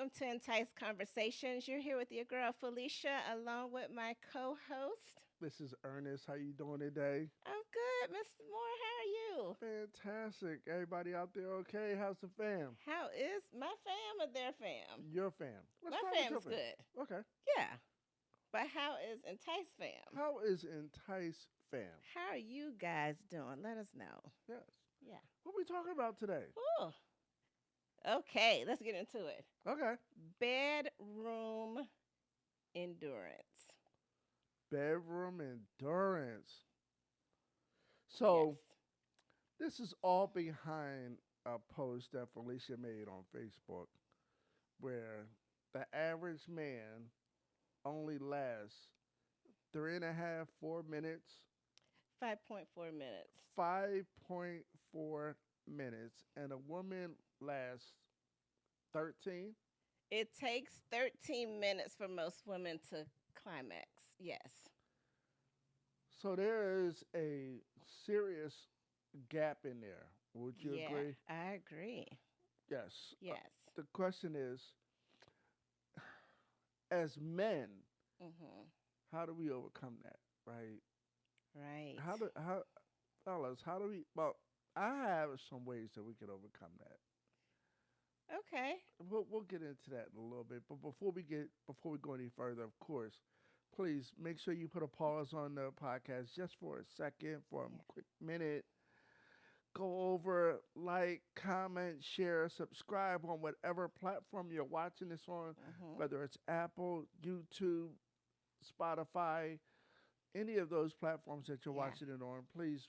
welcome to Entice Conversations. You're here with your girl Felicia, along with my co-host. This is Ernest. How you doing today? I'm good, Mr. Moore. How are you? Fantastic. Everybody out there okay? How's the fam? How is my fam or their fam? Your fam. Let's My start with your fam's fam. good. Okay. Yeah, but how is Entice fam? How is Entice fam? How are you guys doing? Let us know. Yes. Yeah. What we talking about today? Ooh. Okay, let's get into it. Okay. Bedroom endurance. Bedroom endurance. So Yes. this is all behind a post that Felicia made on Facebook where the average man only lasts 3.5, 4 minutes 5.4 minutes. 5.4 minutes, and a woman lasts 13. It takes 13 minutes for most women to climax. Yes. So there is a serious gap in there. Would you Yeah, agree? I agree. Yes. Yes. The question is, as men, Mhm. how do we overcome that? Right? Right. How fellas, how do we? Well, I have some ways that we can overcome that. Okay. We'll get into that in a little bit. But before we go any further, of course, please make sure you put a pause on the podcast just for a second, for a Yeah. quick minute. Go over, like, comment, share, subscribe on whatever platform you're watching this on, Mhm. whether it's Apple, YouTube, Spotify, any of those platforms that you're Yeah. watching it on. Please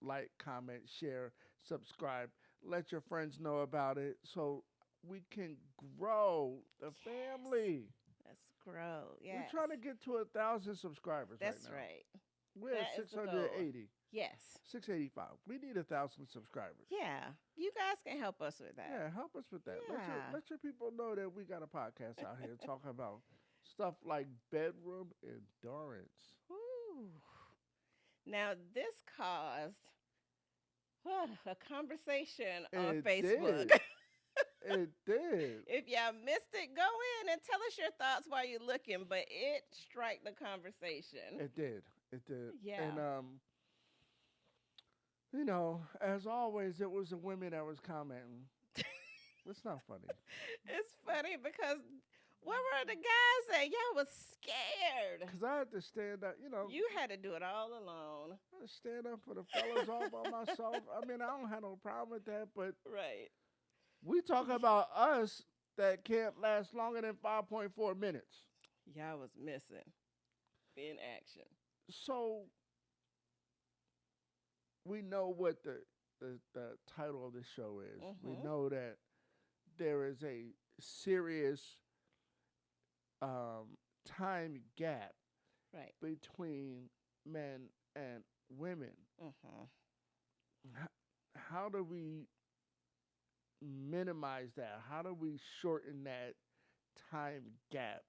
like, comment, share, subscribe. Let your friends know about it so we can grow the Yes. family. Let's grow. We're Yes. trying to get to 1,000 subscribers right That's now. right. We're at That is the goal. 680, Yes. 685. We need 1,000 subscribers. Yeah. You guys can help us with that. Yeah, help us with that. Yeah. Let your people know that we got a podcast out here talking about stuff like bedroom endurance. Woo. Now this caused a conversation on It Facebook. did. It did. If y'all missed it, go in and tell us your thoughts while you're looking. But it struck the conversation. It did. It did. Yeah. And as always, it was the women that was commenting. It's not funny. It's funny because what were the guys at? Y'all was scared. Cause I had to stand up. You had to do it all alone. I had to stand up for the fellas all by myself. I mean, I don't have no problem with that, but Right. we talk about us that can't last longer than 5.4 minutes. Y'all was missing in action. So we know what the title of the show is. We Mhm. know that there is a serious time gap Right. between men and women. Mhm. How do we minimize that? How do we shorten that time gap?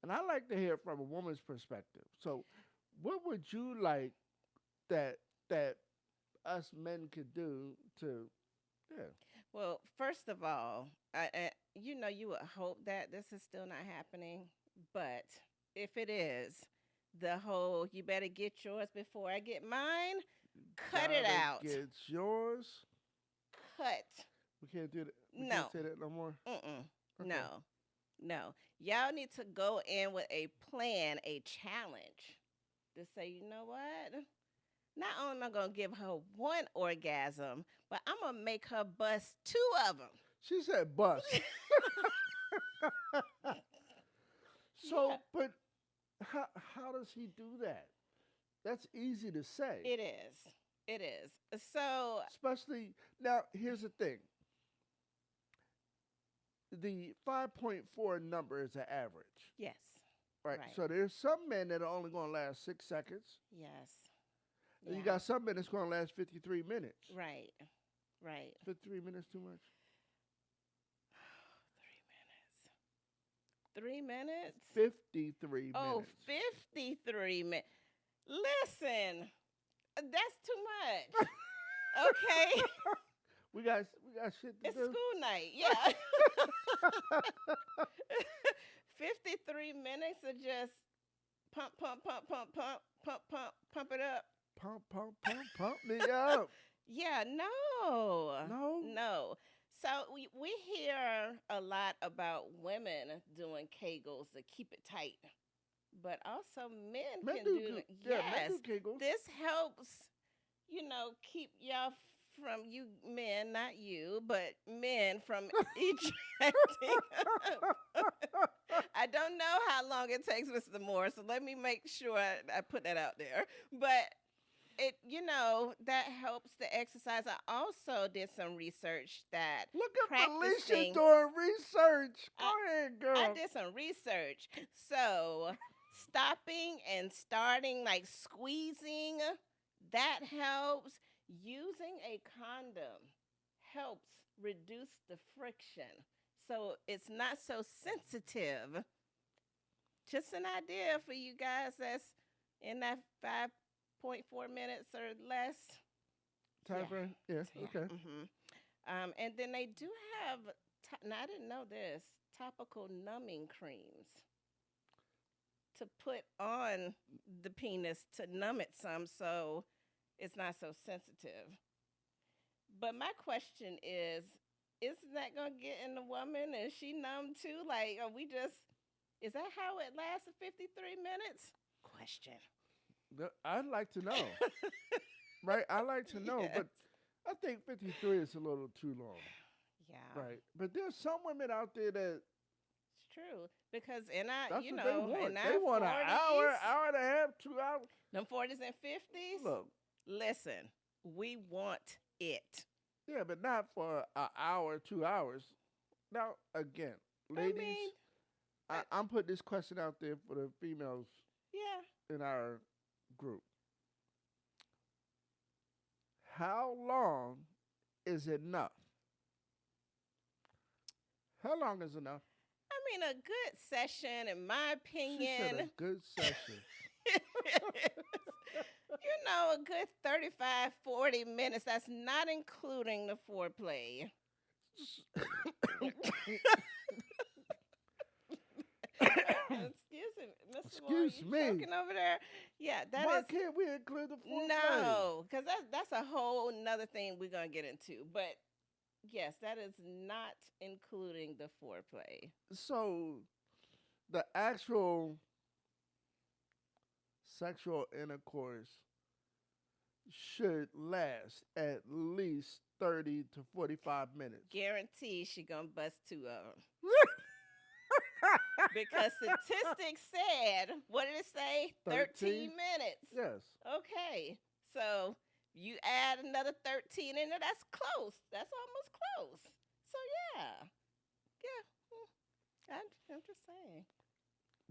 And I like to hear from a woman's perspective. So, what would you like that us men could do to, yeah, Well, first of all, you would hope that this is still not happening, but if it is, the whole "you better get yours before I get mine," cut it gotta out. get yours? Cut. We can't do that. We can't No. say that no more. Mm-mm. Okay. No. No. Y'all need to go in with a plan, a challenge to say, you know what? Not only am I going to give her one orgasm, but I'm going to make her bust two of them. She said bust. So, Yeah. but how does he do that? That's easy to say. It is. It is. So, Especially now, here's the thing. The 5.4 number is an average, yes. right? Right. So there's some men that are only going to last 6 seconds. Yes. And you Yeah. got some men that's going to last 53 minutes. Right. Right. 53 minutes too much? 3 minutes. 53 Oh, minutes. 53 minutes. Listen, that's too much. Okay. we got shit to It's do. school night. Yeah. 53 minutes of just pump, pump, pump, pump, pump, pump, pump, pump it up. Pump, pump, pump, pump me up. Yeah, no, No, no. So we hear a lot about women doing Kegels to keep it tight, but also men men can do do good. it. Yeah, men Yes, do Kegels. this helps, keep y'all from you men, not you, but men from ejecting. I don't know how long it takes, Mr. Moore, so let me make sure I put that out there. But that helps the exercise. I also did some research that Look at Felicia practicing doing research. Go I, ahead, I girl. did some research. So stopping and starting, like squeezing, that helps. Using a condom helps reduce the friction. So it's not so sensitive. Just an idea for you guys that's in that 5.4 minutes or less. Time Yeah. frame? Yeah, Yeah. okay. And then they do have, now I didn't know this, topical numbing creams to put on the penis to numb it some so it's not so sensitive. But my question isn't that going to get in the woman? Is she numb too? Like, is that how it lasts 53 minutes? Question. I'd like to know. Right? I'd like to know, Yes. but I think 53 is a little too long. Yeah. Right. But there's some women out there that It's true. Because in our, that's what they in want. They our want an 40s, hour and a half, 2 hours. them 40s and 50s, Look, listen, we want it. yeah, but not for an hour, 2 hours. Now, again, I ladies, mean, I, I'm putting this question out there for the females yeah. in our group. How long is enough? How long is enough? I mean, a good session, in my She said a opinion, good session. a good 35, 40 minutes. That's not including the foreplay. Excuse me, Mr. Moore, Excuse you me. choking over there? Yeah, that Why is can't we include the foreplay? no, because that's a whole nother thing we're gonna get into. But yes, that is not including the foreplay. So the actual sexual intercourse should last at least 30 to 45 minutes. Guarantee she gonna bust two of them. Because statistics said, what did it say? 13 minutes. Yes. Okay, so you add another 13 in there. That's close. That's almost close. So yeah, yeah. I'm just saying.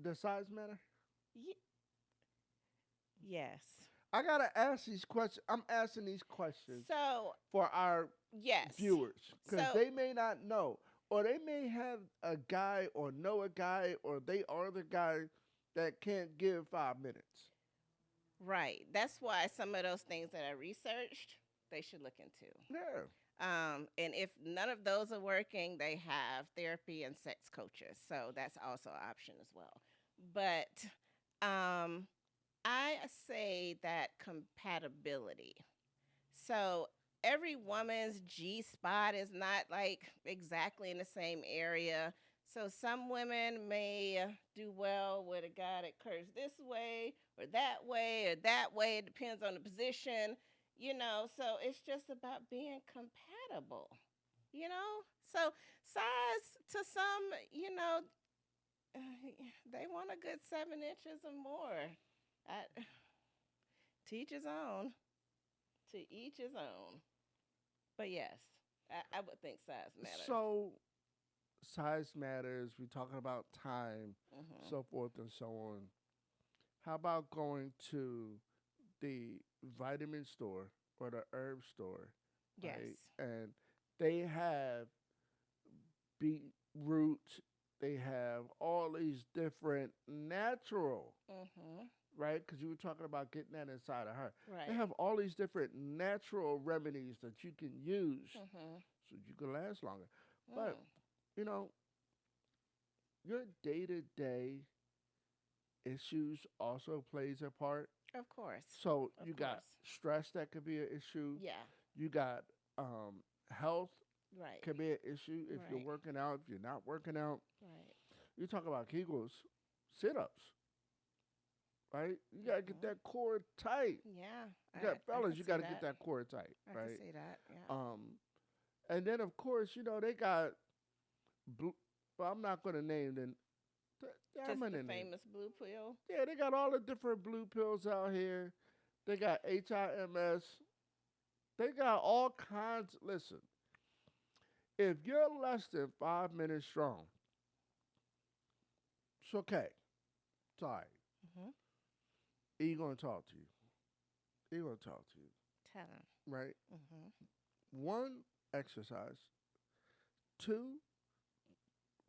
Does size matter? Ye- yes. I gotta ask these questions. I'm asking these questions So for our yes. viewers because So they may not know, or they may have a guy or know a guy, or they are the guy that can't give 5 minutes. right. That's why some of those things that I researched, they should look into. Yeah. And if none of those are working, they have therapy and sex coaches. So that's also an option as well. But I say that compatibility. So every woman's G spot is not like exactly in the same area. So some women may do well with a guy that curves this way or that way or that way. It depends on the position. So it's just about being compatible. So size to some, they want a good 7 inches or more. I, to each his own. To each his own. But yes, I would think size matters. So size matters. We're talking about time, Hmm. so forth and so on. How about going to the vitamin store or the herb store, right? Yes. And they have beetroot They have all these different natural, Mhm. right? Because you were talking about getting that inside of her. They Right. have all these different natural remedies that you can use Mhm. so you can last longer. But, Mm. you know, your day to day issues also plays a part. Of course. So Of you got course. stress that could be an issue. Yeah. You got health Right. can be an issue if you're Right. working out, if you're not working out. Right. You talk about Kegels, sit ups, right? You gotta get Mhm. that core tight. Yeah. You got I fellas, can you see gotta get that. that core tight, I can right? see that. Yeah. Um, and then of course, they got blue. Well, I'm not gonna name them. I'm Just the gonna name. famous blue pill. Yeah, they got all the different blue pills out here. They got HIMS. They got all kinds. Listen, if you're less than 5 minutes strong, it's okay. It's all right. Mhm. He gonna talk to you. He gonna talk to you, Tell him. right? Mhm. One, exercise. Two,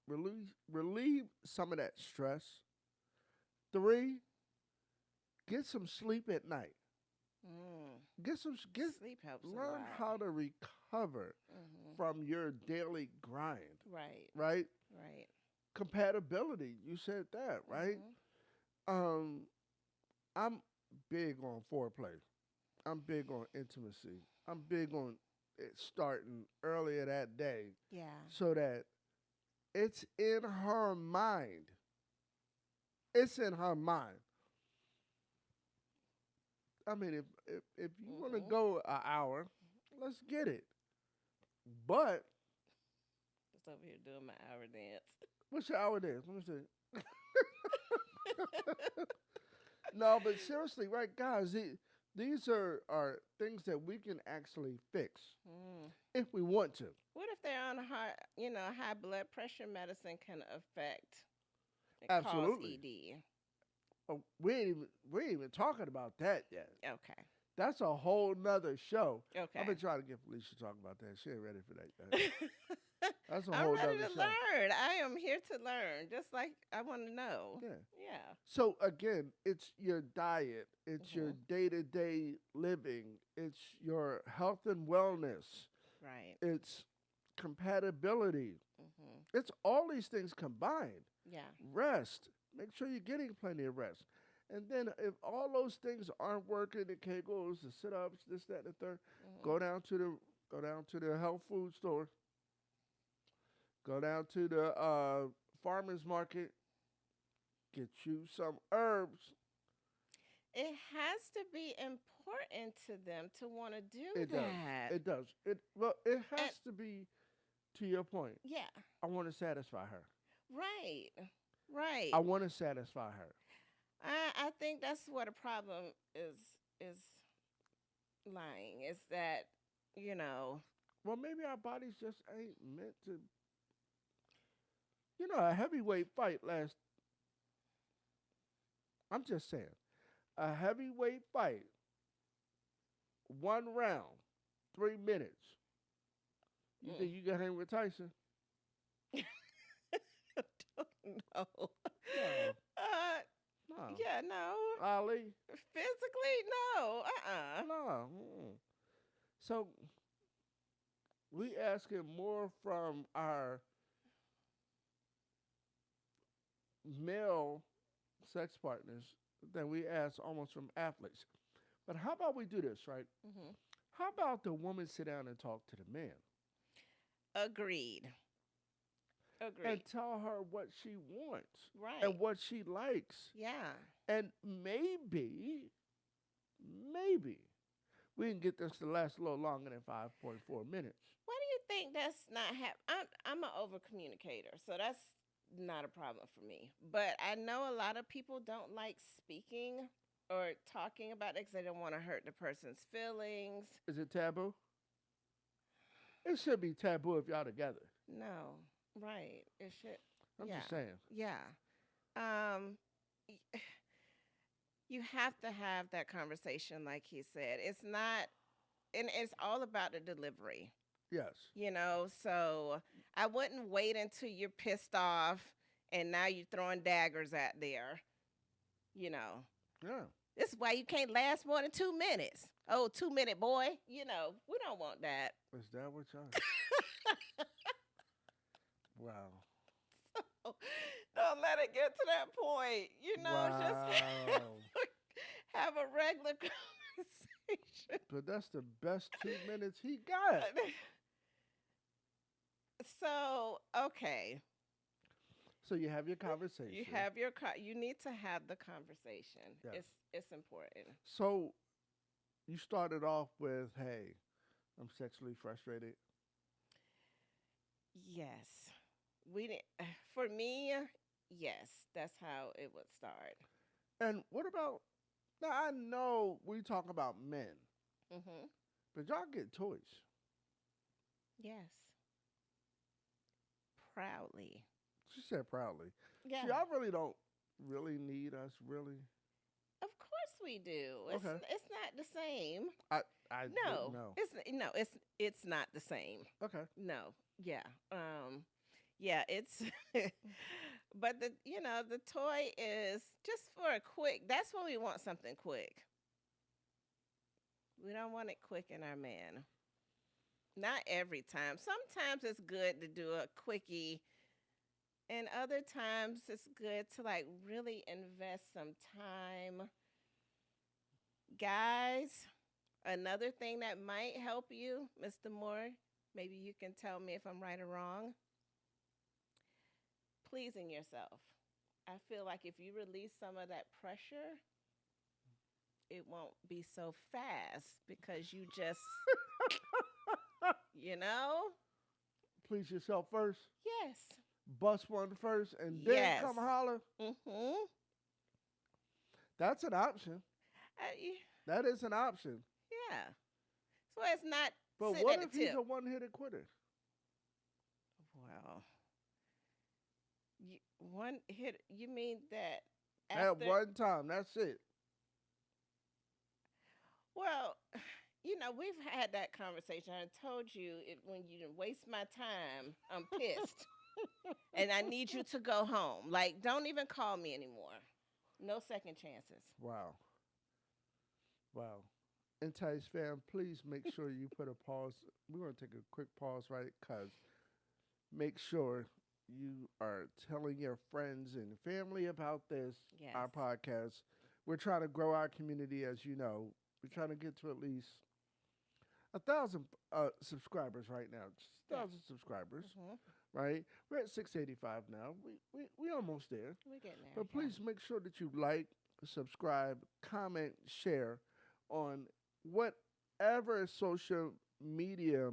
relieve some of that stress. Three, get some sleep at night. Mm. Get Sleep helps a learn lot. how to recover Mhm. from your daily grind, Right. right? Right. Compatibility, you said that, right? Mhm. Um, I'm big on foreplay. I'm big on intimacy. I'm big on it starting earlier that day Yeah. so that it's in her mind. It's in her mind. I mean, if you want to Mhm. go an hour, let's get it. But Just over here doing my hour dance. what's your hour there? Let me see. No, but seriously, right, guys? These are things that we can actually fix Mm. if we want to. What if they're on high blood pressure medicine can affect and cause Absolutely. ED? Oh, we ain't even talking about that yet. Okay. That's a whole nother show. I've Okay. been trying to get Felicia to talk about that. She ain't ready for that yet. That's a I'm whole ready nother to show. learn. I am here to learn. Just like I want to know. Yeah. Yeah. So again, it's your diet, it's your Mhm. day to day living, it's your health and wellness, Right. it's compatibility. Mhm. It's all these things combined. Yeah. Rest. Make sure you're getting plenty of rest. And then if all those things aren't working, the kegels, the sit ups, this, that, and the third, Mhm. go down to the health food store. Go down to the farmers market. Get you some herbs. It has to be important to them to want to do It does. that. It does. It has And to be to your point. yeah. I want to satisfy her. Right. I Right. want to satisfy her. I think that's what a problem is lying. Is that you know Well, maybe our bodies just ain't meant to. A heavyweight fight lasts. I'm just saying, a heavyweight fight, 1 round, 3 minutes. You mm, think you can hang with Tyson? don't know. No, Uh, no. yeah, no. Ali? Physically, no. No. Mm-mm. So we asking more from our male sex partners than we ask almost from athletes. But how about we do this, right? Hmm. How about the woman sit down and talk to the man Agreed. and Agreed. tell her what she wants Right. and what she likes? Yeah. And maybe we can get this to last a little longer than 5.4 minutes. Why do you think that's not I'm an over communicator, so that's not a problem for me. But I know a lot of people don't like speaking or talking about it because they don't want to hurt the person's feelings. Is it taboo? It should be taboo if y'all together. No, right? It should. I'm Yeah, just saying. yeah. Um, y- you have to have that conversation, like he said. It's not, and it's all about the delivery. Yes. So I wouldn't wait until you're pissed off and now you're throwing daggers out there. You know, Yeah. this is why you can't last more than 2 minutes. Oh, 2 minute boy. We don't want that. Is that what y'all? Wow. Don't let it get to that point. Just Wow. have a regular conversation. But that's the best 2 minutes he got. So, okay. So you have your You conversation. have you need to have the conversation. Yeah. It's important. So you started off with, "Hey, I'm sexually frustrated." Yes. We didn't For me, yes, that's how it would start. And what about now? I know we talk about men, Mhm. but y'all get toys. Yes. Proudly. She said proudly. Yeah. See, I really don't really need us really. Of course we do. Okay. It's not the same. I didn't No. know. It's not the same. Okay. No. Yeah. Yeah, it's but the toy is just for a quick. That's when we want something quick. We don't want it quick in our man. Not every time. Sometimes it's good to do a quickie, and other times it's good to like really invest some time. Guys, another thing that might help you, Mr. Moore, maybe you can tell me if I'm right or wrong. Pleasing yourself. I feel like if you release some of that pressure, it won't be so fast because you just, you know? Please yourself first. Yes. Bust one first, and then Yes. come holler. Mhm. That's an option. I, That is an option. yeah. So it's not But sit what at if the he's tip. a one-hitter quitter? Well, one hit. You mean that At after? one time, that's it. Well, we've had that conversation. I told you when you waste my time, I'm pissed, and I need you to go home. Like, don't even call me anymore. No second chances. Wow. Wow. Entice fam, please make sure you put a pause. We're going to take a quick pause, right? Because make sure you are telling your friends and family about this, Yes. our podcast. We're trying to grow our community, as you know. We're trying to get to at least 1,000 subscribers right now. Just Yeah. 1,000 subscribers, Mhm. right? We're at 685 now. We almost there. We're getting there. But yeah. please make sure that you like, subscribe, comment, share on whatever social media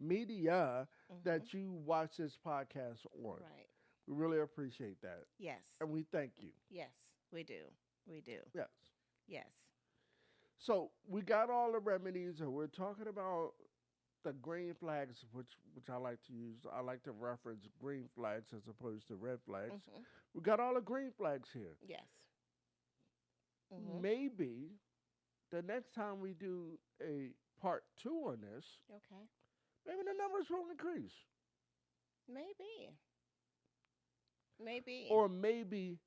Mhm. that you watch this podcast on. Right. We really appreciate that. Yes. And we thank you. Yes. We do. We do. Yes. Yes. So we got all the remedies, and we're talking about the green flags, which I like to use. I like to reference green flags as opposed to red flags. Mhm. We got all the green flags here. Yes. Mhm. Maybe the next time we do a part 2 on this, Okay. maybe the numbers will increase. Maybe. Maybe. Or maybe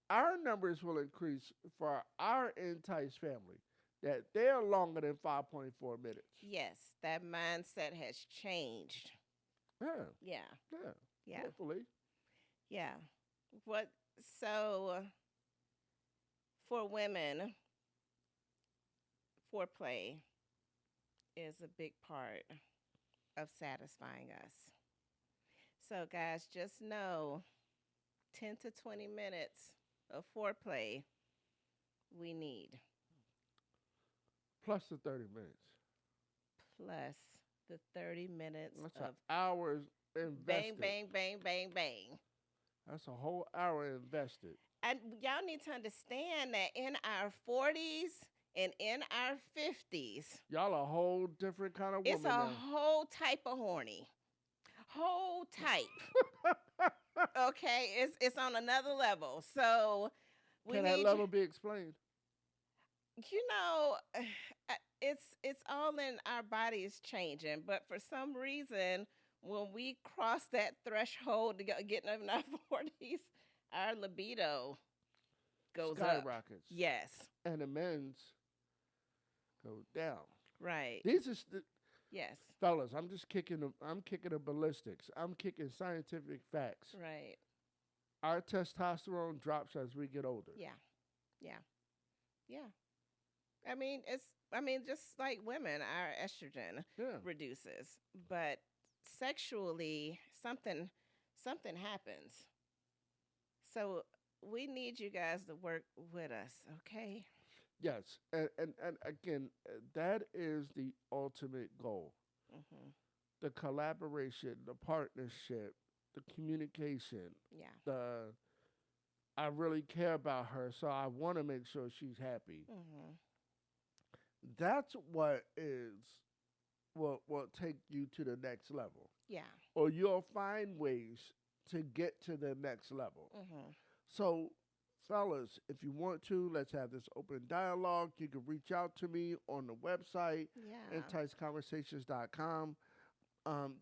our numbers will increase for our Entice family, that they're longer than 5.4 minutes. Yes, that mindset has changed. Yeah, Yeah. yeah, Yeah. hopefully. Yeah. What so for women, foreplay is a big part of satisfying us. So guys, just know 10 to 20 minutes of foreplay we need, Plus the 30 minutes. plus the 30 minutes That's of an hour bang, invested. bang, bang, bang, bang. That's a whole hour invested. And y'all need to understand that in our 40s and in our 50s, Y'all a whole different kind of woman it's a now. whole type of horny. Whole type. Okay? It's on another level. So we Can that need level be explained? you know it's all in our bodies changing, but for some reason when we cross that threshold to get in our 40s, our libido goes up. Skyrockets. Yes. And the men's go down. Right. These are Yes. fellas. I'm kicking the ballistics. I'm kicking scientific facts. Right. Our testosterone drops as we get older. Yeah. Yeah. Yeah. Just like women, our estrogen Yeah. reduces, but sexually something happens. So we need you guys to work with us, okay? Yes. And again, that is the ultimate goal. Mhm. The collaboration, the partnership, the communication, Yeah. the I really care about her, so I want to make sure she's happy. Mhm. That's what is will take you to the next level. Yeah. Or you'll find ways to get to the next level. Mhm. So, fellas, if you want to, let's have this open dialogue. You can reach out to me on the website, Yeah. enticeconversations.com.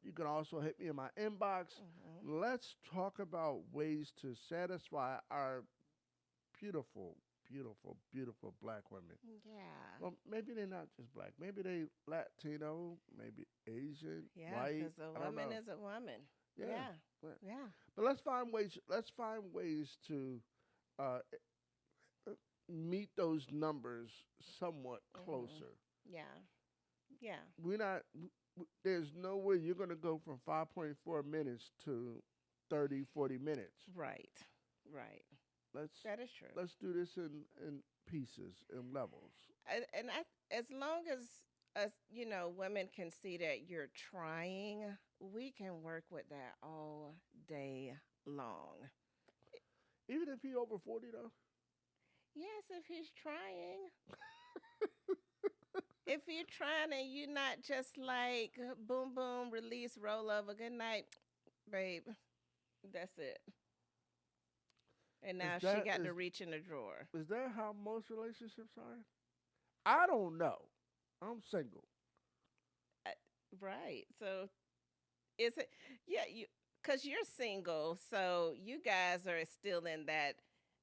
You can also hit me in my inbox. Mhm. Let's talk about ways to satisfy our beautiful, beautiful, beautiful black women. Yeah. Well, maybe they're not just black. Maybe they Latino, maybe Asian, Yeah, white. because a I don't woman know. is a woman. Yeah. Yeah. But Yeah. but let's find ways. Let's find ways to uh, meet those numbers somewhat Mhm. closer. Yeah. Yeah. We're not. There's no way you're going to go from 5.4 minutes to 30, 40 minutes. Right. Right. Let's That is true. let's do this in pieces and levels. As long as women can see that you're trying, we can work with that all day long. Even if he over 40 though. Yes, if he's trying. If you're trying and you're not just like boom boom release roll over good night, babe. That's it. And Is now she that got to reach in the drawer. is that how most relationships are? I don't know. I'm single. Uh, Right. So is it? Yeah, because you're single, so you guys are still in that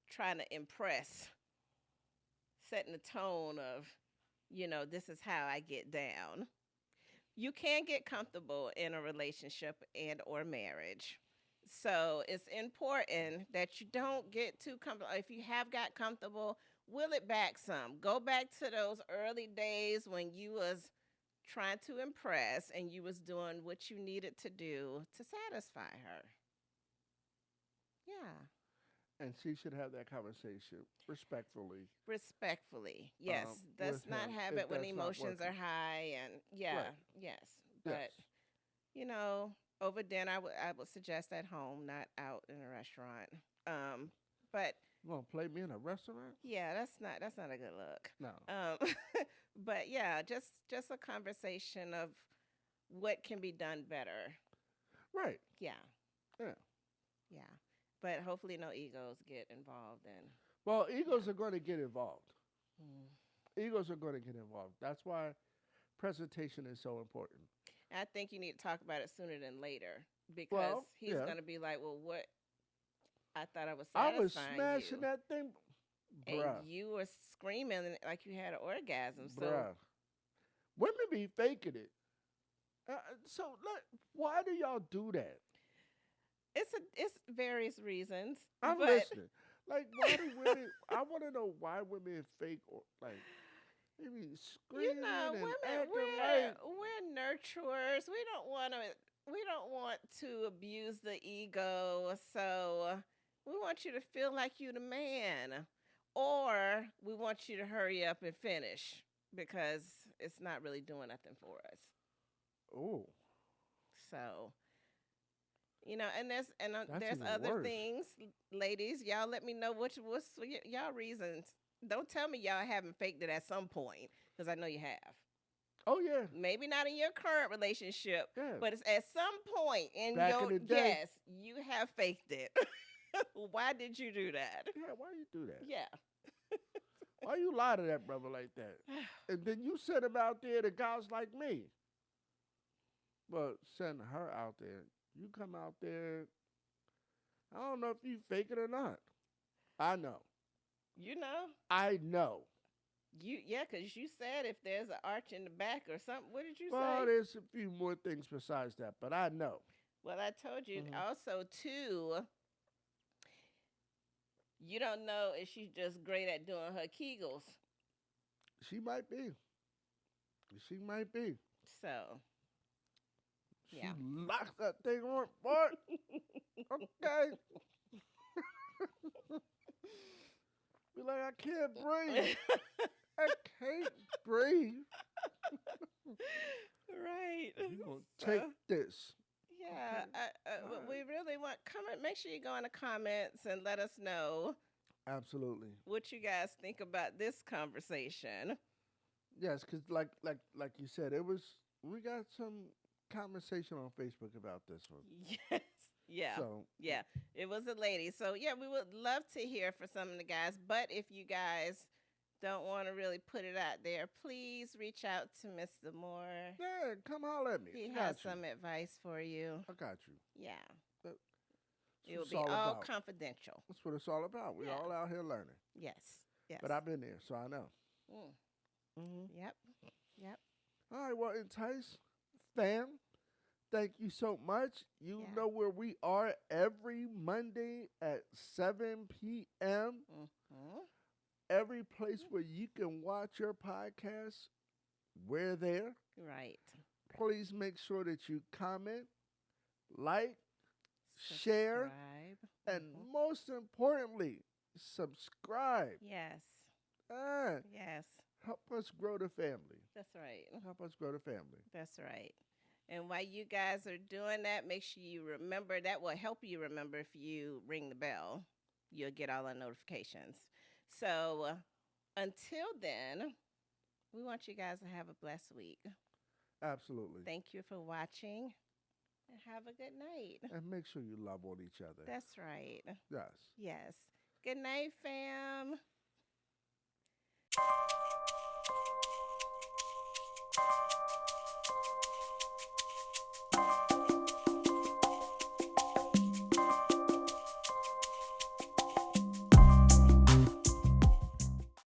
trying to impress, setting the tone of, this is how I get down. You can get comfortable in a relationship and or marriage. So it's important that you don't get too comfortable. If you have got comfortable, will it back some. Go back to those early days when you was trying to impress and you was doing what you needed to do to satisfy her. Yeah. And she should have that conversation respectfully Respectfully. Yes. with Let's not him have if it when that's not emotions working. are high and yeah, Right. yes. Yes. But you know, over dinner I would suggest at home, not out in a restaurant. Um but You gonna play me in a restaurant? yeah, that's not a good look. No. But yeah, just a conversation of what can be done better. Right. Yeah. Yeah. Yeah. But hopefully no egos get involved and Well, yeah. egos are going to get involved. Mm. Egos are going to get involved. That's why presentation is so important. I think you need to talk about it sooner than later because Well, he's yeah. going to be like, "Well, what I thought I was I was satisfying smashing you." that thing, And bruh, you were screaming like you had an orgasm. So bruh. Women be faking it. So, why do y'all do that? it's various reasons, I'm but listening. Like, why do women? I want to know why women fake or like they be screaming and women acting like, we're nurturers. We don't want to abuse the ego. So we want you to feel like you the man, or we want you to hurry up and finish because it's not really doing nothing for us. oh, So and that's there's even other worse. things, ladies. Y'all let me know what's y'all reasons. Don't tell me y'all haven't faked it at some point because I know you have. Oh yeah, Maybe not in your current relationship, yeah. but it's at some point in Back in your the day, yes, you have faked it. Why did you do that? yeah. Why you do that? Yeah. Why you lie to that brother like that? And then you send him out there to guys like me. But send her out there. You come out there. I don't know if you fake it or not. I know. You know, I know. yeah, because you said if there's an arch in the back or something. What did you Well, say? there's a few more things besides that, but I know. Well, I told you Hmm. also too. You don't know if she's just great at doing her Kegels. She might be. She might be. So She yeah. locks that thing on, boy. Okay. Be like, I can't breathe. I can't breathe. Right. You gonna take So this? yeah, Okay. All what right. we really want comment. Make sure you go in the comments and let us know Absolutely. what you guys think about this conversation. Yes, because like you said, it was. We got some conversation on Facebook about this one. Yes. Yeah. So Yeah. It was a lady. So yeah, we would love to hear from some of the guys. But if you guys don't want to really put it out there, please reach out to Mr. Moore. yeah, come holler at me. He I has got you. some advice for you. I got you. Yeah. That's It what will it's be all all about. confidential. That's what it's all about. We're Yeah. all out here learning. Yes. Yes. But I've been there, so I know. Mm. Hmm. Yep. Yep. All right, well, Entice fam, thank you so much. You Yeah. know where we are every Monday at 7 p.m. Mm-hmm. Every place where you can watch your podcast, we're there. Right. Please make sure that you comment, like, share, Subscribe. and Mhm. most importantly, subscribe. Yes. Ah, Yes. help us grow the family. That's right. Help us grow the family. That's right. And while you guys are doing that, make sure you remember that will help you remember if you ring the bell. You'll get all the notifications. So until then, we want you guys to have a blessed week. Absolutely. Thank you for watching and have a good night. And make sure you love on each other. That's right. Yes. Yes. Good night, fam.